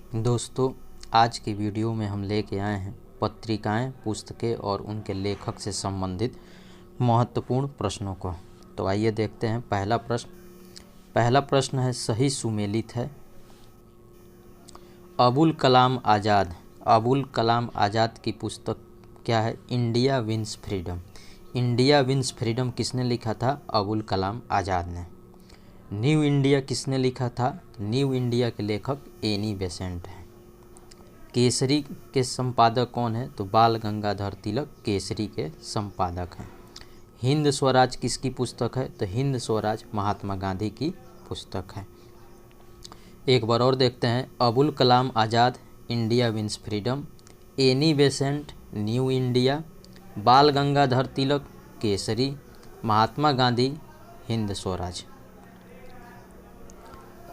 दोस्तों, आज की वीडियो में हम लेके आए हैं पत्रिकाएं, पुस्तकें और उनके लेखक से संबंधित महत्वपूर्ण प्रश्नों को। तो आइए देखते हैं पहला प्रश्न है, सही सुमेलित है। अबुल कलाम आज़ाद की पुस्तक क्या है? India wins freedom. India wins freedom किसने लिखा था? अबुल कलाम आज़ाद ने। न्यू इंडिया किसने लिखा था? न्यू इंडिया के लेखक एनी बेसेंट हैं। केसरी के संपादक कौन है? तो बाल गंगाधर तिलक केसरी के संपादक हैं। हिंद स्वराज किसकी पुस्तक है? तो हिंद स्वराज महात्मा गांधी की पुस्तक है। एक बार और देखते हैं, Abul Kalam Azad India wins freedom, Annie Besant new India, Bal Gangadhar तिलक केसरी, महात्मा गांधी हिंद स्वराज।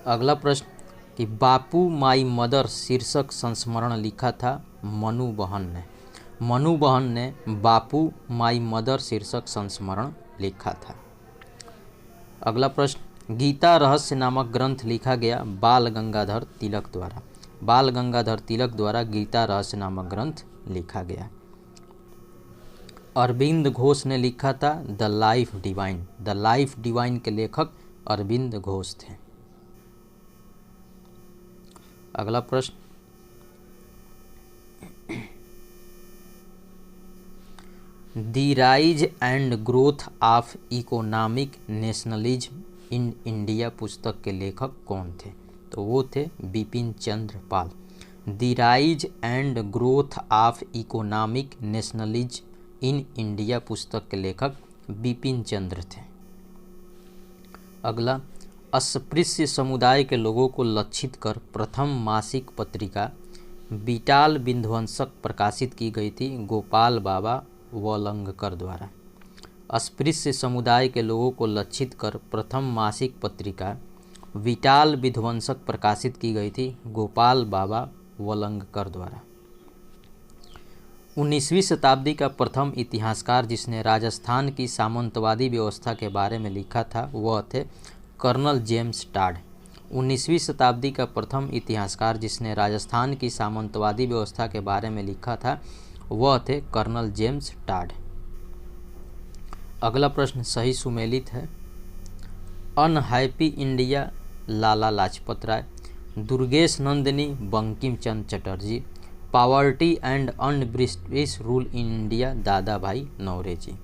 अगला प्रश्न कि बापू माई मदर शीर्षक संस्मरण लिखा था मनु बहन ने। मनु बहन ने बापू माई मदर शीर्षक संस्मरण लिखा था। अगला प्रश्न, गीता रहस्य नामक ग्रंथ लिखा गया बाल गंगाधर तिलक द्वारा। बाल गंगाधर तिलक द्वारा गीता रहस्य नामक ग्रंथ लिखा गया। अरविंद घोष ने लिखा था the life divine. The life divine के लेखक अरविंद घोष थे। अगला प्रश्न, the rise and growth of economic nationalism in India पुस्तक के लेखक कौन थे? तो वो थे Bipin Chandra Pal. The rise and growth of economic nationalism in India पुस्तक के लेखक बिपिन चंद्र थे। अगला, अस्पृश्य समुदाय के लोगों को लक्षित कर प्रथम मासिक पत्रिका बीटाल विध्वंसक प्रकाशित की गई थी गोपाल बाबा वलंगकर द्वारा। अस्पृश्य समुदाय के लोगों को लक्षित कर प्रथम मासिक पत्रिका विटाल विध्वंसक प्रकाशित की गई थी गोपाल बाबा वलंगकर द्वारा। 19वीं शताब्दी का प्रथम इतिहासकार जिसने राजस्थान की सामंतवादी व्यवस्था के बारे में लिखा था वह थे कर्नल जेम्स टाड। 19वीं शताब्दी का प्रथम इतिहासकार जिसने राजस्थान की सामंतवादी व्यवस्था के बारे में लिखा था वह थे कर्नल जेम्स टाड। अगला प्रश्न सही सुमेलित है। Unhappy India Lala Lajpat Rai, Durgesh Nandini Bankim Chandra Chatterjee, poverty and unBritish rule in India Dadabhai Naoroji.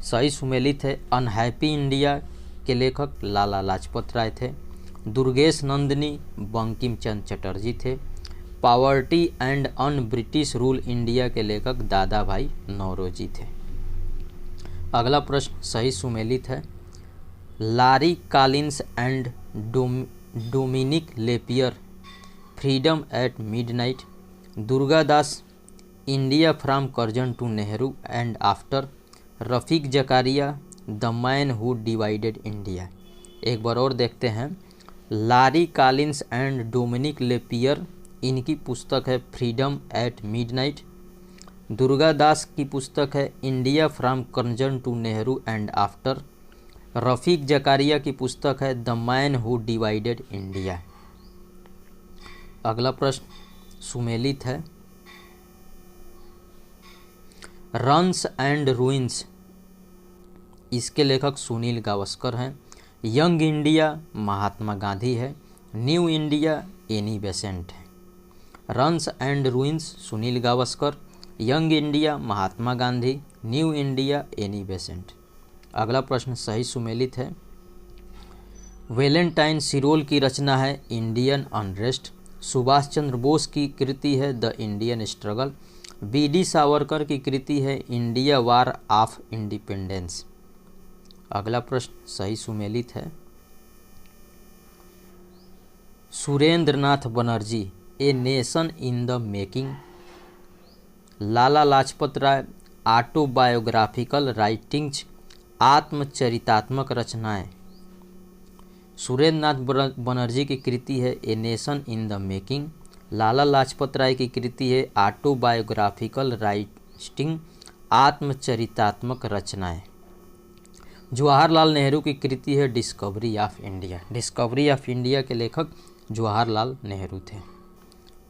सही सुमेलित है। अनहैप्पी इंडिया के लेखक लाला लाजपत राय थे। दुर्गेश नंदिनी बंकिम चंद्र चटर्जी थे। Poverty and un British rule India के लेखक दादा भाई नौरोजी थे। अगला प्रश्न सही सुमेलित है। Larry Collins and Dominique Lapierre, freedom at midnight, Durgadas, India from Curzon to Nehru and after, Rafiq Zakaria, the man who divided India. एक बार और देखते हैं, Larry Collins and Dominique Lapierre, इनकी पुस्तक है फ्रीडम एट मिडनाइट। दुर्गादास की पुस्तक है India from Curzon to Nehru and after. Rafiq Zakaria की पुस्तक है the man who divided India. अगला प्रश्न सुमेलित है। रन्स एंड रूइंस, इसके लेखक सुनील गावस्कर हैं। यंग इंडिया महात्मा गांधी है। न्यू इंडिया एनी बेसेंट है। Runs and ruins Sunil Gavaskar, young India Mahatma Gandhi, new India Annie Besant. अगला प्रश्न सही सुमेलित है। वैलेंटाइन सिरोल की रचना है इंडियन अनरेस्ट। सुभाष चंद्र बोस की कृति है the Indian struggle. BD. Savarkar की कृति है इंडिया वार ऑफ इंडिपेंडेंस। अगला प्रश्न सही सुमेलित है। Surendranath Banerjee, a nation in the making. Lala Lajpat Rai, autobiographical writings, आत्मचरितात्मक रचनाएं। सुरेंद्रनाथ बनर्जी की कृति है a nation in the making. Lala Lajpat Rai की कृति है ऑटोबायोग्राफिकल राइटिंग, आत्मचरितात्मक रचनाएं। जवाहरलाल नेहरू की कृति है discovery of India. Discovery of India के लेखक जवाहरलाल नेहरू थे।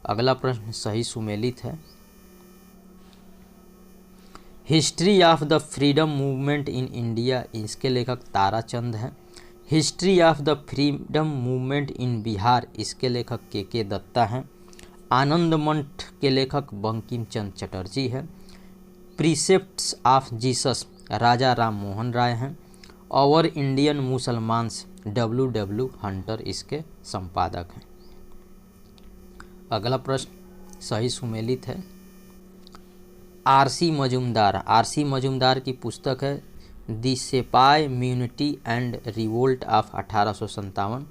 अगला प्रश्न सही सुमेलित है। History of the freedom movement in India, इसके लेखक ताराचंद हैं। History of the freedom movement in Bihar, इसके लेखक के दत्ता हैं। आनंद मठ के लेखक बंकिम चंद्र चटर्जी हैं। प्रीसेप्ट्स ऑफ जीसस राजा राम मोहन राय हैं। और इंडियन मुसलमान्स W हंटर इसके संपादक हैं। अगला प्रश्न सही सुमेलित है। आरसी मजूमदार की पुस्तक है the sipahi mutiny and revolt of 1857।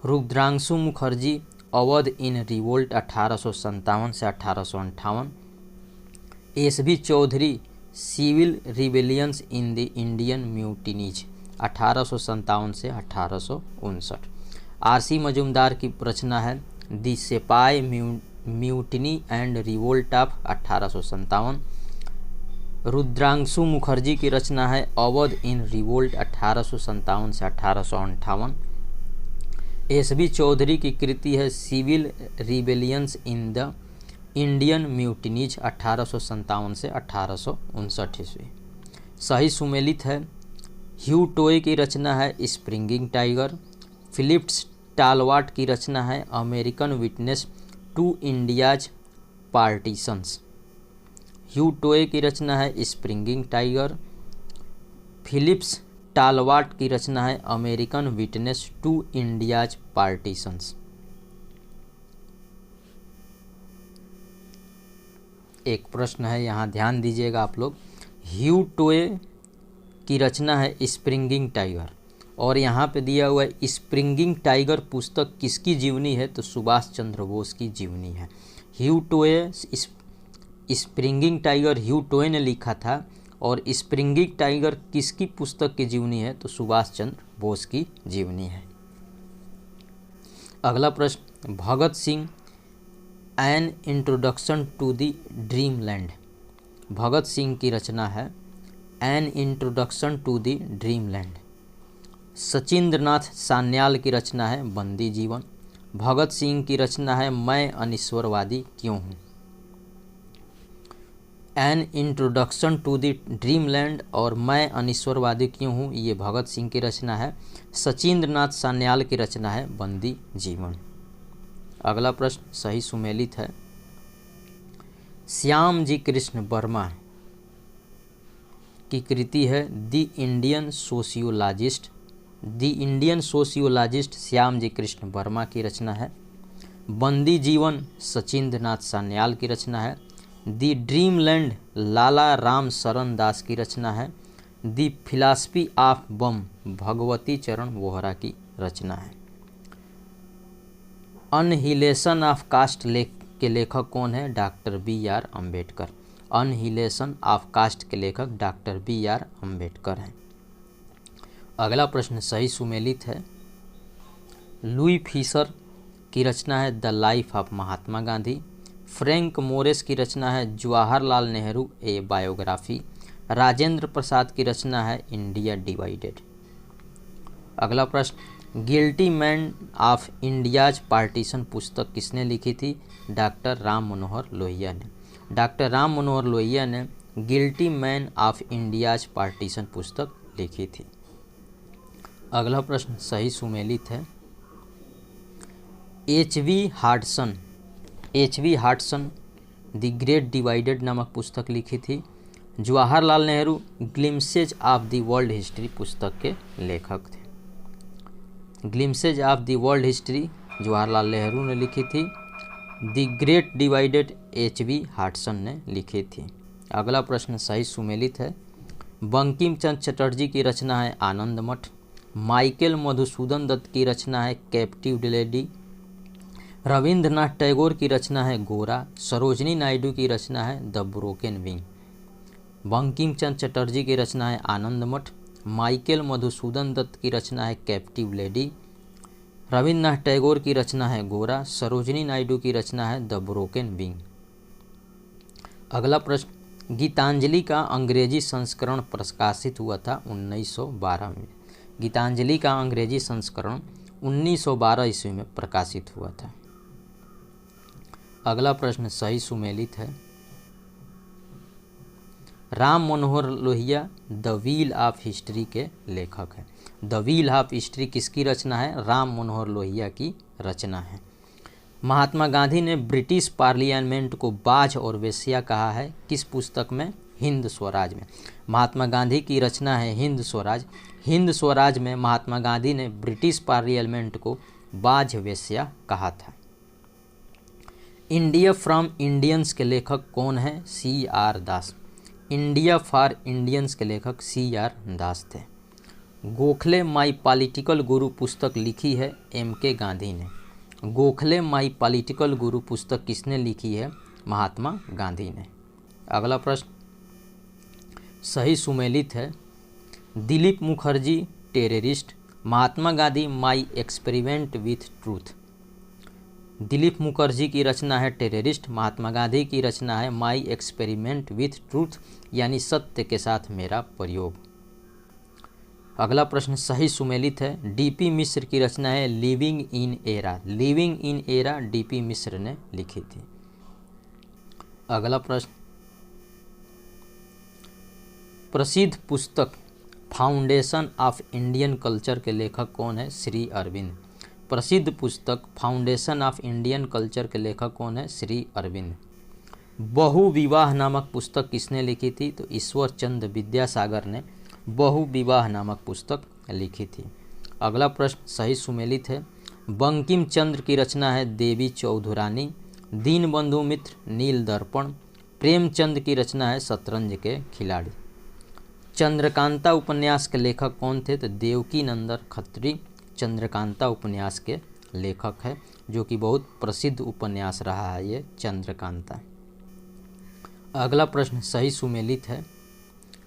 Rudrangshu Mukherjee Awadh in revolt 1857 से 1858। S B. Chaudhuri civil rebellions in the Indian mutinies 1857 से 1859। आरसी मजूमदार की रचना है द सिपाही mutiny and revolt of 1857। Rudrangshu Mukherjee की रचना है अवध इन रिवोल्ट 1857 से 1858। एस.बी. चौधरी की कृति है civil rebellions in the Indian mutinies 1857 से 1859 ईस्वी। सही सुमेलित है। ह्यू टोए की रचना है स्प्रिंगिंग टाइगर। फिलिप्स टालवाट की रचना है American witness to India's partitions. Hugh Toye की रचना है स्प्रिंगिंग टाइगर। फिलिप्स टालवाट की रचना है American witness to India's partitions. एक प्रश्न है, यहाँ ध्यान दीजिएगा आप लोग। ह्यू टोए की रचना है स्प्रिंगिंग टाइगर, और यहाँ पे दिया हुआ है स्प्रिंगिंग टाइगर पुस्तक किसकी जीवनी है, तो सुभाष चंद्र बोस की जीवनी है। ह्यू टोए स्प्रिंगिंग टाइगर ह्यू टोए ने लिखा था, और स्प्रिंगिंग टाइगर किसकी पुस्तक की जीवनी है, तो सुभाष चंद्र बोस की जीवनी है। अगला प्रश्न, Bhagat Singh an introduction to the dream land. Bhagat Singh की रचना है an introduction to the dream land. Sachindranath Sanyal की रचना है बंदी जीवन। भगत सिंह की रचना है मैं अनिश्वरवादी क्यों हूँ। An introduction to the dream land और मैं अनिश्वरवादी क्यों हूँ, ये भगत सिंह की रचना है। सचिंद्रनाथ सान्याल की रचना है बंदी जीवन। अगला प्रश्न सही सुमेलित है। श्याम जी कृष्ण वर्मा की कृति है the Indian sociologist. The Indian sociologist Shyam ji Krishna Varma की रचना है। बंदी जीवन सचिंद्रनाथ सान्याल की रचना है। द ड्रीम लैंड लाला राम शरण दास की रचना है। द फिलॉसफी ऑफ बम भगवती चरण वोहरा की रचना है। अनहिलेशन ऑफ कास्ट के लेखक कौन है, doctor B.R. Ambedkar. Annihilation of caste के लेखक डॉक्टर B.R. अम्बेडकर हैं। अगला प्रश्न सही सुमेलित है। लुई फिशर की रचना है the life of Mahatma Gandhi. Frank मोरेस की रचना है जवाहरलाल नेहरू ए बायोग्राफी। राजेंद्र प्रसाद की रचना है इंडिया डिवाइडेड। अगला प्रश्न, guilty man of India's partition पुस्तक किसने लिखी थी, डॉक्टर राम मनोहर लोहिया ने। डॉक्टर राम मनोहर लोहिया ने guilty man of India's partition पुस्तक लिखी थी। अगला प्रश्न सही सुमेलित है। एच.वी. हार्डसन द ग्रेट डिवाइडेड नामक पुस्तक लिखी थी। Jawaharlal Nehru glimpses of the world history पुस्तक के लेखक थे। Glimpses of the world history Jawaharlal Nehru ने लिखी थी। The great divided H.V. हार्डसन ने लिखी थी। अगला प्रश्न सही सुमेलित है। बंकिम चंद्र चटर्जी की रचना है आनंद मठ। माइकल मधुसूदन दत्त की रचना है कैप्टिव लेडी। रविंद्रनाथ टैगोर की रचना है गोरा। सरोजनी नायडू की रचना है the broken wing. Bankim Chandra Chatterjee की रचना है आनंद मठ। माइकल मधुसूदन दत्त की रचना है कैप्टिव लेडी। रविंद्रनाथ टैगोर की रचना है गोरा। सरोजनी नायडू की रचना है द ब्रोकन विंग। अगला प्रश्न, गीतांजलि का अंग्रेजी संस्करण प्रकाशित हुआ था 1912 में। गीतांजलि का अंग्रेजी संस्करण 1912 ईस्वी में प्रकाशित हुआ था। अगला प्रश्न सही सुमेलित है। Ram Manohar Lohia the wheel of history के लेखक हैं। द व्हील ऑफ हिस्ट्री किसकी रचना है? राम मनोहर लोहिया की रचना है। महात्मा गांधी ने ब्रिटिश पार्लियामेंट को बाझ और वेश्या कहा है, किस पुस्तक में? हिंद स्वराज में। महात्मा गांधी की रचना है हिंद स्वराज। हिंद स्वराज में महात्मा गांधी ने ब्रिटिश पार्लियामेंट को बाझ वेश्या कहा था। इंडिया फ्रॉम इंडियंस के लेखक कौन है? CR Das. India for Indians के लेखक CR दास थे। गोखले माई पॉलिटिकल गुरु पुस्तक लिखी है MK गांधी ने। गोखले माई पॉलिटिकल गुरु पुस्तक किसने लिखी है? महात्मा गांधी ने। अगला प्रश्न सही सुमेलित है। Dilip Mukherjee terrorist, Mahatma Gandhi my experiment with truth. Dilip Mukherjee की रचना है टेररिस्ट, महात्मा गांधी की रचना है माई एक्सपेरिमेंट विथ ट्रूथ, यानी सत्य के साथ मेरा प्रयोग। अगला प्रश्न सही सुमेलित है। DP मिश्र की रचना है living in era. Living in era DP मिश्र ने लिखी थी। अगला प्रश्न प्रसिद्ध पुस्तक फाउंडेशन ऑफ इंडियन कल्चर के लेखक कौन है? श्री अरविंद। प्रसिद्ध पुस्तक फाउंडेशन ऑफ इंडियन कल्चर के लेखक कौन है? श्री अरविंद। बहुविवाह नामक पुस्तक किसने लिखी थी? तो ईश्वर चंद्र विद्यासागर ने बहुविवाह नामक पुस्तक लिखी थी। अगला प्रश्न सही सुमेलित है। बंकिम चंद्र की रचना है देवी चौधुरानी। दीनबंधु मित्र नील दर्पण। प्रेमचंद की रचना है शतरंज के खिलाड़ी। चंद्रकांता उपन्यास के लेखक कौन थे? तो देवकी नंदन खत्री चंद्रकांता उपन्यास के लेखक है, जो कि बहुत प्रसिद्ध उपन्यास रहा है ये चंद्रकांता। अगला प्रश्न सही सुमेलित है।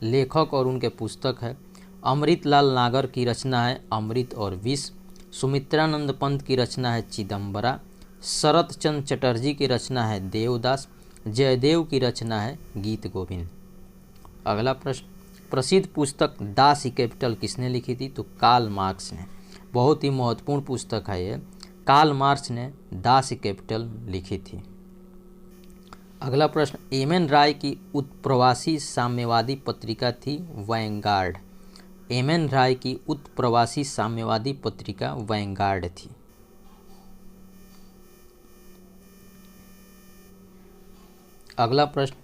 लेखक और उनके पुस्तक है अमृतलाल नागर की रचना है अमृत और विष। सुमित्रानंद पंत की रचना है चिदम्बरा। शरत चंद्र चटर्जी की रचना है देवदास। जयदेव की रचना है गीत गोविंद। अगला प्रश्न प्रसिद्ध पुस्तक दास कैपिटल किसने लिखी थी? तो कार्ल मार्क्स ने। बहुत ही महत्वपूर्ण पुस्तक है ये। कार्ल मार्क्स ने दास कैपिटल लिखी थी। अगला प्रश्न एम.एन. राय की उत्प्रवासी साम्यवादी पत्रिका थी वैंगार्ड। एम.एन. राय की उत्प्रवासी साम्यवादी पत्रिका वैंगार्ड थी। अगला प्रश्न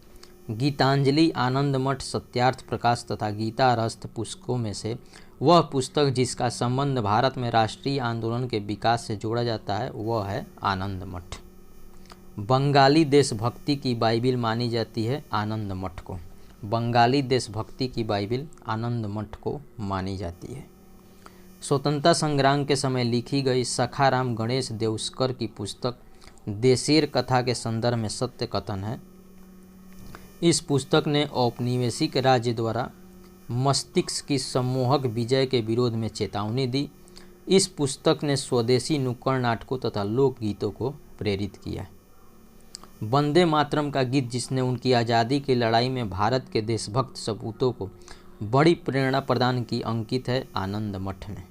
गीतांजलि, आनंद मठ, सत्यार्थ प्रकाश तथा गीता रहस्य पुस्तकों में से वह पुस्तक जिसका संबंध भारत में राष्ट्रीय आंदोलन के विकास से जोड़ा जाता है वह है आनंद मठ। बंगाली देशभक्ति की बाइबिल मानी जाती है आनंद मठ को। बंगाली देशभक्ति की बाइबिल आनंद मठ को मानी जाती है। स्वतंत्रता संग्राम के समय लिखी गई सखाराम गणेश देउस्कर की पुस्तक देशेर कथा के संदर्भ में सत्य कथन है। इस पुस्तक ने औपनिवेशिक राज्य द्वारा मस्तिष्क की सम्मोहक विजय के विरोध में चेतावनी दी। इस पुस्तक ने स्वदेशी नुक्कड़ नाटकों तथा लोकगीतों को प्रेरित किया। वंदे मातरम का गीत, जिसने उनकी आज़ादी की लड़ाई में भारत के देशभक्त सपूतों को बड़ी प्रेरणा प्रदान की, अंकित है आनंद मठ में।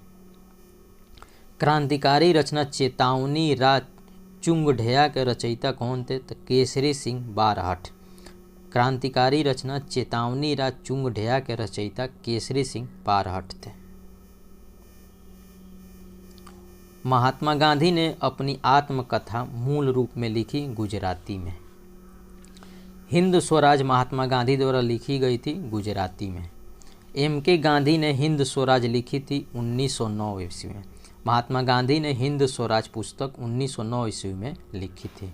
क्रांतिकारी रचना चेतावनी रा चुंगढया के रचयिता कौन थे? तो केसरी सिंह बारहट। क्रांतिकारी रचना चेतावनी रा चुंगढया के रचयिता केसरी सिंह बारहट थे। महात्मा गांधी ने अपनी आत्मकथा मूल रूप में लिखी गुजराती में। हिंद स्वराज महात्मा गांधी द्वारा लिखी गई थी गुजराती में। MK गांधी ने हिंद स्वराज लिखी थी 1909 ईस्वी में। महात्मा गांधी ने हिंद स्वराज पुस्तक 1909 ईस्वी में लिखी थी।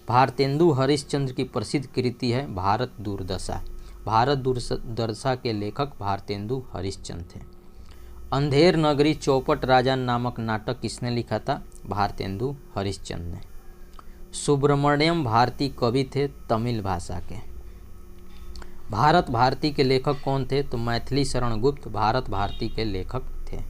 भारतेंदु हरिश्चंद्र की प्रसिद्ध कृति है भारत दुर्दशा। भारत दुर्दशा के लेखक भारतेंदु हरिश्चंद्र थे। अंधेर नगरी चौपट राजा नामक नाटक किसने लिखा था? भारतेंदु हरिश्चंद्र ने। सुब्रमण्यम भारती कवि थे तमिल भाषा के। भारत भारती के लेखक कौन थे? तो मैथिली शरण गुप्त भारत भारती के लेखक थे।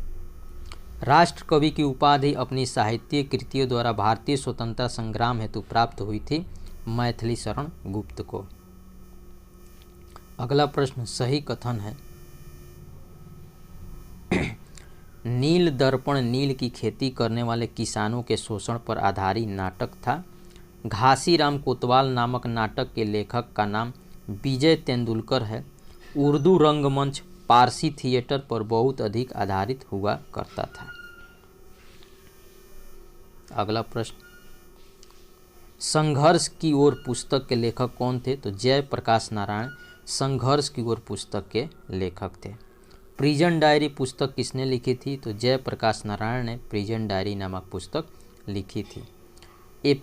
राष्ट्र कवि की उपाधि अपनी साहित्यिक कृतियों द्वारा भारतीय स्वतंत्रता संग्राम हेतु प्राप्त हुई थी मैथिली शरण गुप्त को। अगला प्रश्न सही कथन है। नील दर्पण नील की खेती करने वाले किसानों के शोषण पर आधारित नाटक था। घासीराम कोतवाल नामक नाटक के लेखक का नाम विजय तेंदुलकर है। उर्दू रंगमंच पारसी थिएटर पर बहुत अधिक आधारित हुआ करता था। अगला प्रश्न, संघर्ष की ओर पुस्तक के लेखक कौन थे? तो जयप्रकाश नारायण संघर्ष की ओर पुस्तक के लेखक थे। प्रिजन डायरी पुस्तक किसने लिखी थी? तो जयप्रकाश नारायण ने प्रिजन डायरी नामक पुस्तक लिखी थी। ए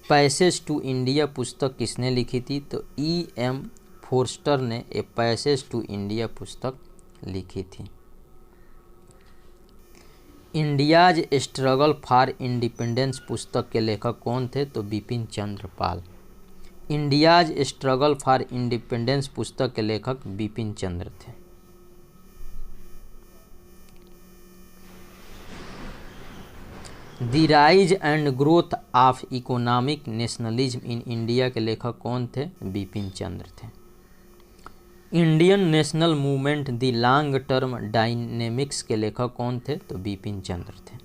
पैसेज टू इंडिया पुस्तक किसने लिखी थी? तो E.M. फोर्स्टर ने ए पैसेज टू इंडिया पुस्तक लिखी थी। इंडियाज स्ट्रगल फॉर इंडिपेंडेंस पुस्तक के लेखक कौन थे? तो बिपिन चंद्र पाल। इंडियाज स्ट्रगल फॉर इंडिपेंडेंस पुस्तक के लेखक बिपिन चंद्र थे। The rise and growth of economic nationalism in India के लेखक कौन थे? बिपिन चंद्र थे। Indian national movement the long term dynamics के लेखक कौन थे? तो बिपिन चंद्र थे।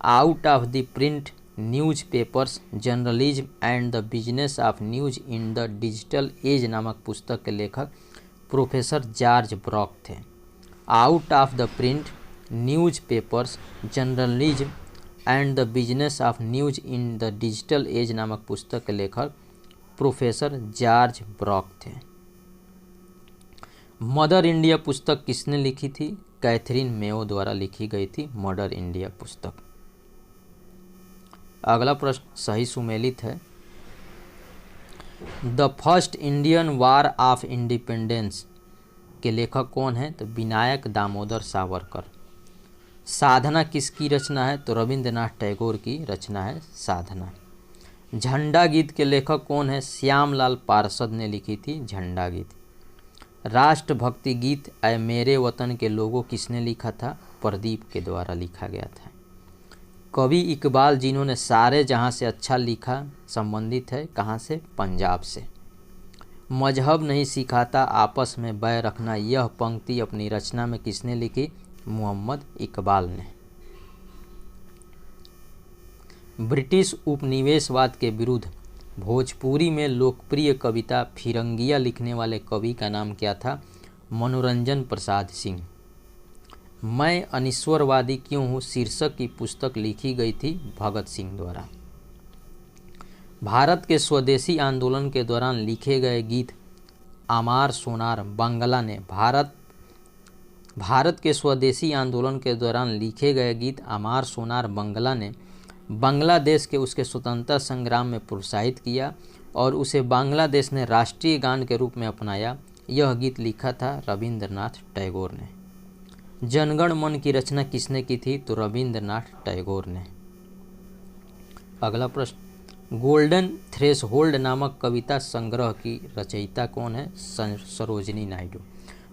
Out of the print news papers journalism and the business of news in the digital age नामक पुस्तक के लेखक प्रोफेसर जॉर्ज ब्रॉक थे। Out of the print news papers journalism and the business of news in the digital age नामक पुस्तक के लेखक professor George Brock थे। मदर इंडिया पुस्तक किसने लिखी थी? कैथरीन मेयो द्वारा लिखी गई थी मदर इंडिया पुस्तक। अगला प्रश्न सही सुमेलित है। The first Indian war of independence के लेखक कौन है? तो विनायक दामोदर सावरकर। साधना किसकी रचना है? तो रविंद्रनाथ टैगोर की रचना है साधना। झंडा गीत के लेखक कौन है? श्यामलाल पार्षद ने लिखी थी झंडा गीत। राष्ट्रभक्ति गीत ऐ मेरे वतन के लोगों किसने लिखा था? प्रदीप के द्वारा लिखा गया था। कवि इकबाल जिन्होंने सारे जहां से अच्छा लिखा संबंधित है कहाँ से? पंजाब से। मजहब नहीं सिखाता आपस में बैर रखना, यह पंक्ति अपनी रचना में किसने लिखी? मोहम्मद इकबाल ने। ब्रिटिश उपनिवेशवाद के विरुद्ध भोजपुरी में लोकप्रिय कविता फिरंगिया लिखने वाले कवि का नाम क्या था? मनोरंजन प्रसाद सिंह। मैं अनिश्वरवादी क्यों हूँ शीर्षक की पुस्तक लिखी गई थी भगत सिंह द्वारा। भारत के स्वदेशी आंदोलन के दौरान लिखे गए गीत आमार सोनार बांग्ला ने भारत के स्वदेशी आंदोलन के दौरान लिखे गए गीत आमार सोनार बांग्ला ने बांग्लादेश के उसके स्वतंत्रता संग्राम में प्रोत्साहित किया और उसे बांग्लादेश ने राष्ट्रीय गान के रूप में अपनाया। यह गीत लिखा था रविंद्रनाथ टैगोर ने। जनगण मन की रचना किसने की थी? तो रविंद्रनाथ टैगोर ने। अगला प्रश्न, गोल्डन थ्रेशहोल्ड नामक कविता संग्रह की रचयिता कौन है? सरोजिनी नायडू।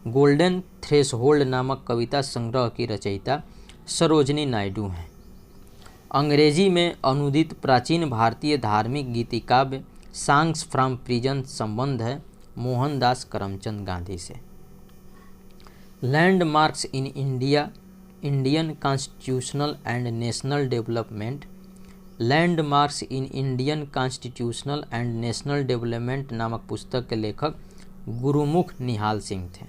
गोल्डन थ्रेशहोल्ड नामक कविता संग्रह की रचयिता सरोजिनी नायडू हैं। अंग्रेजी में अनुदित प्राचीन भारतीय धार्मिक गीति काव्य सॉन्ग्स फ्रॉम प्रिजन संबंध है मोहनदास करमचंद गांधी से। Landmarks in India Indian constitutional and national development. Landmarks in Indian constitutional and national development नामक पुस्तक के लेखक गुरुमुख निहाल सिंह थे।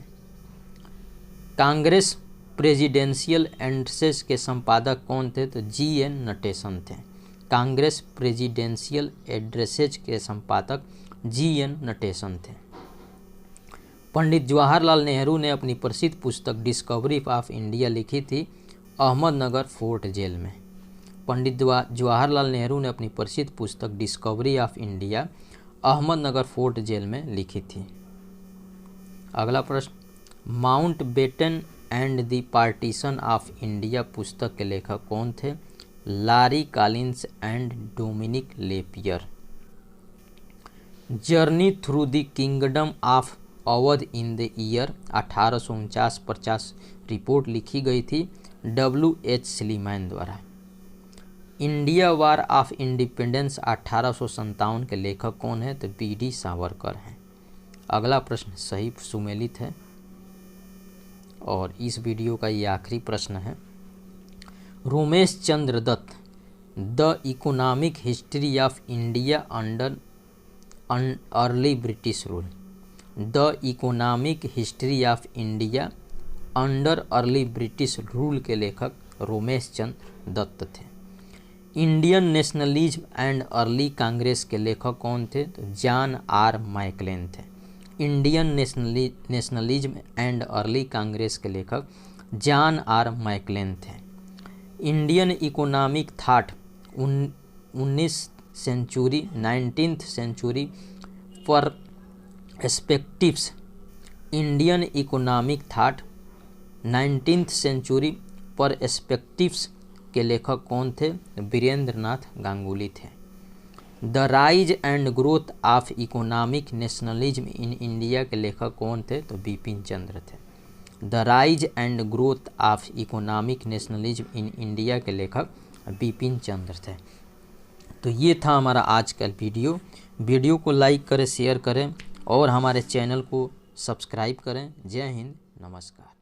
कांग्रेस प्रेसिडेंशियल एड्रेसेस के संपादक कौन थे? तो G.N. नटेशन थे। कांग्रेस प्रेसिडेंशियल एड्रेसेस के संपादक G.N. नटेशन थे। पंडित जवाहरलाल नेहरू ने अपनी प्रसिद्ध पुस्तक डिस्कवरी ऑफ इंडिया लिखी थी अहमदनगर फोर्ट जेल में। पंडित जवाहरलाल नेहरू ने अपनी प्रसिद्ध पुस्तक discovery of India Ahmednagar fort jail में लिखी थी। अगला प्रश्न, Mountbatten and the partition of India पुस्तक के लेखक कौन थे? Larry Collins and Dominique Lapierre. Journey through the kingdom of Awadh in the year 1849-50 report लिखी गई थी W.H. स्लीमैन द्वारा। इंडिया वार ऑफ इंडिपेंडेंस 1857 के लेखक कौन है? तो B.D. सावरकर हैं। अगला प्रश्न सही सुमेलित है और इस वीडियो का ये आखिरी प्रश्न है। Romesh Chandra Dutt the economic history of India under early British rule. The economic history of India under early British rule के लेखक रोमेश चंद्र दत्त थे। Indian nationalism and early Congress के लेखक कौन थे? तो जॉन आर मैकलेन थे। Indian nationalism and early Congress के लेखक जॉन आर मैकलेन थे। Indian economic thought 19th century 19th century perspectives. Indian economic thought 19th century perspectives के लेखक कौन थे? वीरेंद्र नाथ गांगुली थे। The rise and growth of economic nationalism in India के लेखक कौन थे? तो बिपिन चंद्र थे। The rise and growth of economic nationalism in India के लेखक बिपिन चंद्र थे। तो ये था हमारा आज का वीडियो को लाइक करें, शेयर करें और हमारे चैनल को सब्सक्राइब करें। जय हिंद, नमस्कार।